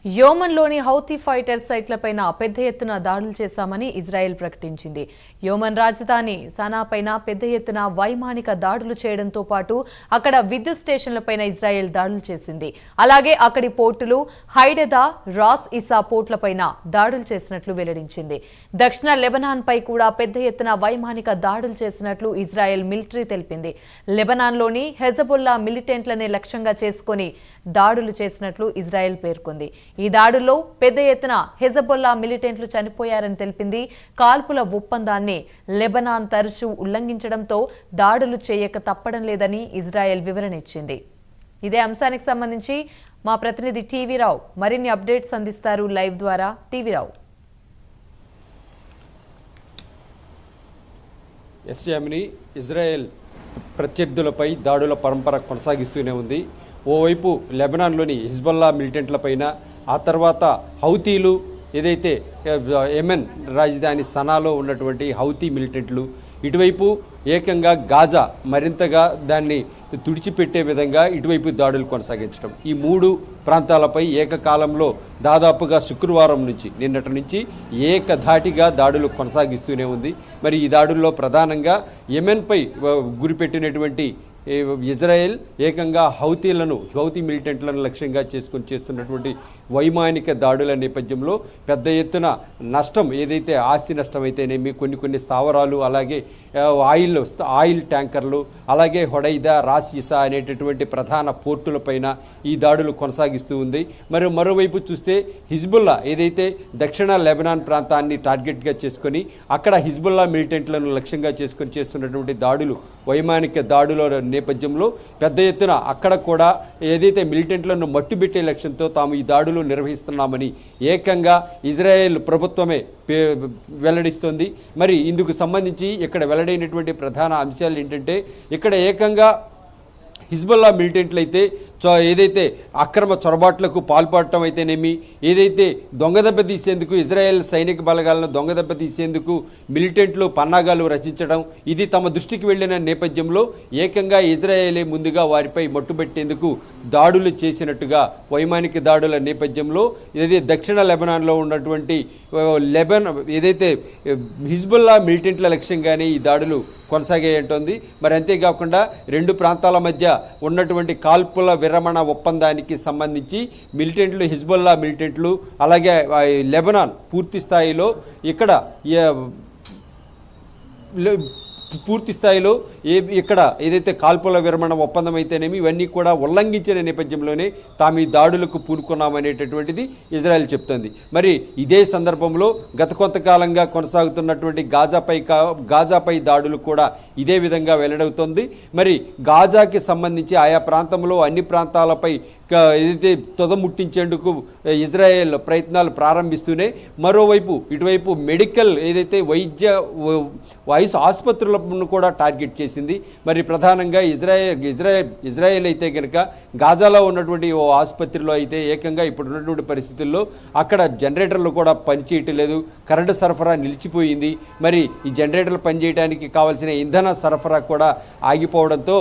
యోమన్లోని Houthi fighter సైట్లపైన పెద్ద ఎత్తున దాడులు చేశామని ఇజ్రాయెల్ ప్రకటించింది. యోమన్ రాజధాని సనాపైన పెద్ద ఎత్తున వైమానిక దాడులు చేయడంతో పాటు అక్కడ విద్యుత్ స్టేషన్లపైన ఇజ్రాయెల్ దాడులు చేసింది. అలాగే అక్కడి పోర్టులు హైడెదా, రాస్ ఇసా పోర్టులపైన దాడులు చేసినట్లు వెల్లడించింది. దక్షిణ లెబనాన్పై కూడా పెద్ద ఎత్తున వైమానిక దాడులు చేసినట్లు ఇజ్రాయెల్ మిలిటరీ తెలిపింది. లెబనాన్లోని హెజబుల్లా మిలిటెంట్లనే లక్ష్యంగా చేసుకుని దాడులు చేసినట్లు ఇజ్రాయెల్ పేర్కొంది. ఈ దాడుల్లో పెద్ద ఎత్తున హెజబుల్లా మిలిటెంట్లు చనిపోయారని తెలిపింది. కాల్పుల ఒప్పందాన్ని లెబనాన్ తరచూ ఉల్లంఘించడంతో దాడులు చేయక తప్పడం లేదని ఇజ్రాయెల్ వివరణ ఇచ్చింది. ఇదే అంశానికి సంబంధించి మా ప్రతినిధి టీవీ రావు మరిన్ని అప్డేట్స్ అందిస్తారు లైవ్ ద్వారా. టీవీ రావు. ఇజ్రాయెల్ ప్రత్యర్థులపై దాడుల పరంపర కొనసాగిస్తూనే ఉంది. ఓవైపు లెబనాన్లోని హిజ్బుల్లా మిలిటెంట్లపైన, ఆ తర్వాత హౌతీలు ఏదైతే యెమెన్ రాజధాని సనాలో ఉన్నటువంటి హౌతీ మిలిటెంట్లు, ఇటువైపు ఏకంగా గాజా మరింతగా దాన్ని తుడిచిపెట్టే విధంగా ఇటువైపు దాడులు కొనసాగించడం, ఈ మూడు ప్రాంతాలపై ఏకకాలంలో దాదాపుగా శుక్రవారం నుంచి నిన్నటి నుంచి ఏకధాటిగా దాడులు కొనసాగిస్తూనే ఉంది. మరి ఈ దాడుల్లో ప్రధానంగా యెమెన్పై గురిపెట్టినటువంటి ఇజ్రాయెల్ ఏకంగా హౌతీ మిలిటెంట్లను లక్ష్యంగా చేసుకుని చేస్తున్నటువంటి వైమానిక దాడుల నేపథ్యంలో పెద్ద ఎత్తున నష్టం, ఏదైతే ఆస్తి నష్టం అయితేనేమి, కొన్ని స్థావరాలు, అలాగే ఆయిల్ ట్యాంకర్లు, అలాగే హొడైదా, రాస్ ఇసా అనేటటువంటి ప్రధాన పోర్టులపైన ఈ దాడులు కొనసాగిస్తూ ఉంది. మరోవైపు చూస్తే హిజ్బుల్లా ఏదైతే దక్షిణ లెబనాన్ ప్రాంతాన్ని టార్గెట్గా చేసుకొని అక్కడ హిజ్బుల్లా మిలిటెంట్లను లక్ష్యంగా చేసుకొని చేస్తున్నటువంటి దాడులు, వైమానిక దాడుల నేపథ్యంలో పెద్ద ఎత్తున అక్కడ కూడా ఏదైతే మిలిటెంట్లను మట్టుబెట్టే లక్ష్యంతో తాము ఈ దాడులు నిర్వహిస్తున్నామని ఏకంగా ఇజ్రాయెల్ ప్రభుత్వమే వెల్లడిస్తోంది. మరి ఇందుకు సంబంధించి ఇక్కడ వెల్లడైనటువంటి ప్రధాన అంశాలు ఏంటంటే, ఇక్కడ ఏకంగా హిజ్బుల్లా మిలిటెంట్లు అయితే ఏదైతే అక్రమ చొరబాట్లకు పాల్పడటం అయితేనేమి, ఏదైతే దొంగదెబ్బ తీసేందుకు ఇజ్రాయెల్ సైనిక బలగాలను దొంగదెబ్బ తీసేందుకు మిలిటెంట్లు పన్నాగాలు రచించడం, ఇది తమ దృష్టికి వెళ్లిన నేపథ్యంలో ఏకంగా ఇజ్రాయెలే ముందుగా వారిపై మట్టుబెట్టేందుకు దాడులు చేసినట్టుగా వైమానిక దాడుల నేపథ్యంలో ఏదైతే దక్షిణ లెబనాన్లో ఉన్నటువంటి ఏదైతే హిజ్బుల్లా మిలిటెంట్ల లక్ష్యంగానే ఈ దాడులు కొనసాగాయంటోంది. మరి అంతేకాకుండా రెండు ప్రాంతాల మధ్య ఉన్నటువంటి కాల్పుల విరమణ ఒప్పందానికి సంబంధించి మిలిటెంట్లు, హిజ్బుల్లా మిలిటెంట్లు, అలాగే లెబనాన్ పూర్తి స్థాయిలో ఇక్కడ ఏదైతే కాల్పుల విరమణ ఒప్పందం అయితేనేమి ఇవన్నీ కూడా ఉల్లంఘించిన నేపథ్యంలోనే తాము ఈ దాడులకు పూనుకున్నామనేటటువంటిది ఇజ్రాయెల్ చెప్తోంది. మరి ఇదే సందర్భంలో గత కొంతకాలంగా కొనసాగుతున్నటువంటి గాజాపై దాడులు కూడా ఇదే విధంగా వెల్లడవుతోంది. మరి గాజాకి సంబంధించి ఆయా ప్రాంతంలో అన్ని ప్రాంతాలపై ఏదైతే తొదముట్టించేందుకు ఇజ్రాయెల్ ప్రయత్నాలు ప్రారంభిస్తూనే మరోవైపు ఇటువైపు మెడికల్ ఏదైతే ఆసుపత్రులను కూడా టార్గెట్ చేసింది. మరి ప్రధానంగా ఇజ్రాయెల్ అయితే కనుక గాజాలో ఉన్నటువంటి ఓ ఆసుపత్రిలో అయితే ఏకంగా ఇప్పుడు ఉన్నటువంటి పరిస్థితుల్లో అక్కడ జనరేటర్లు కూడా పనిచేయటం లేదు, కరెంటు సరఫరా నిలిచిపోయింది. మరి ఈ జనరేటర్లు పనిచేయడానికి కావాల్సిన ఇంధన సరఫరా కూడా ఆగిపోవడంతో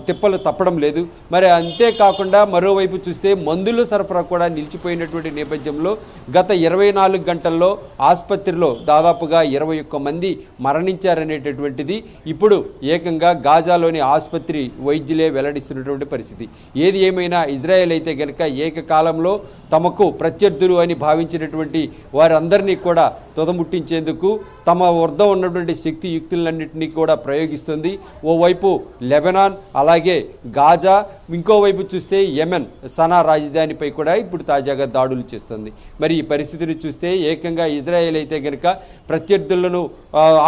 తిప్పలు తప్పడం లేదు. మరి అంతేకాకుండా మరోవైపు చూస్తే మందుల సరఫరా కూడా నిలిచిపోయినటువంటి నేపథ్యంలో గత 24 గంటల్లో ఆసుపత్రిలో దాదాపుగా 21 మంది మరణించారనేటటువంటిది ఇప్పుడు ఏకంగా గాజాలోని ఆసుపత్రి వైద్యులే వెల్లడిస్తున్నటువంటి పరిస్థితి. ఏది ఏమైనా ఇజ్రాయెల్ అయితే కనుక ఏకకాలంలో తమకు ప్రత్యర్థులు అని భావించినటువంటి వారందరినీ కూడా తొదముట్టించేందుకు తమ వద్ద ఉన్నటువంటి శక్తి యుక్తులన్నింటినీ కూడా ప్రయోగిస్తుంది. ఓవైపు లెబనాన్, అలాగే గాజా, ఇంకోవైపు చూస్తే యెమెన్ సనా రాజధానిపై కూడా ఇప్పుడు తాజాగా దాడులు చేస్తుంది. మరి ఈ పరిస్థితిని చూస్తే ఏకంగా ఇజ్రాయెల్ అయితే కనుక ప్రత్యర్థులను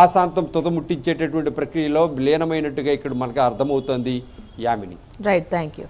ఆశాంతం తొదముట్టించేటటువంటి ప్రక్రియలో లీనమైనట్టుగా ఇక్కడ మనకు అర్థమవుతోంది. యామిని. Right, thank you.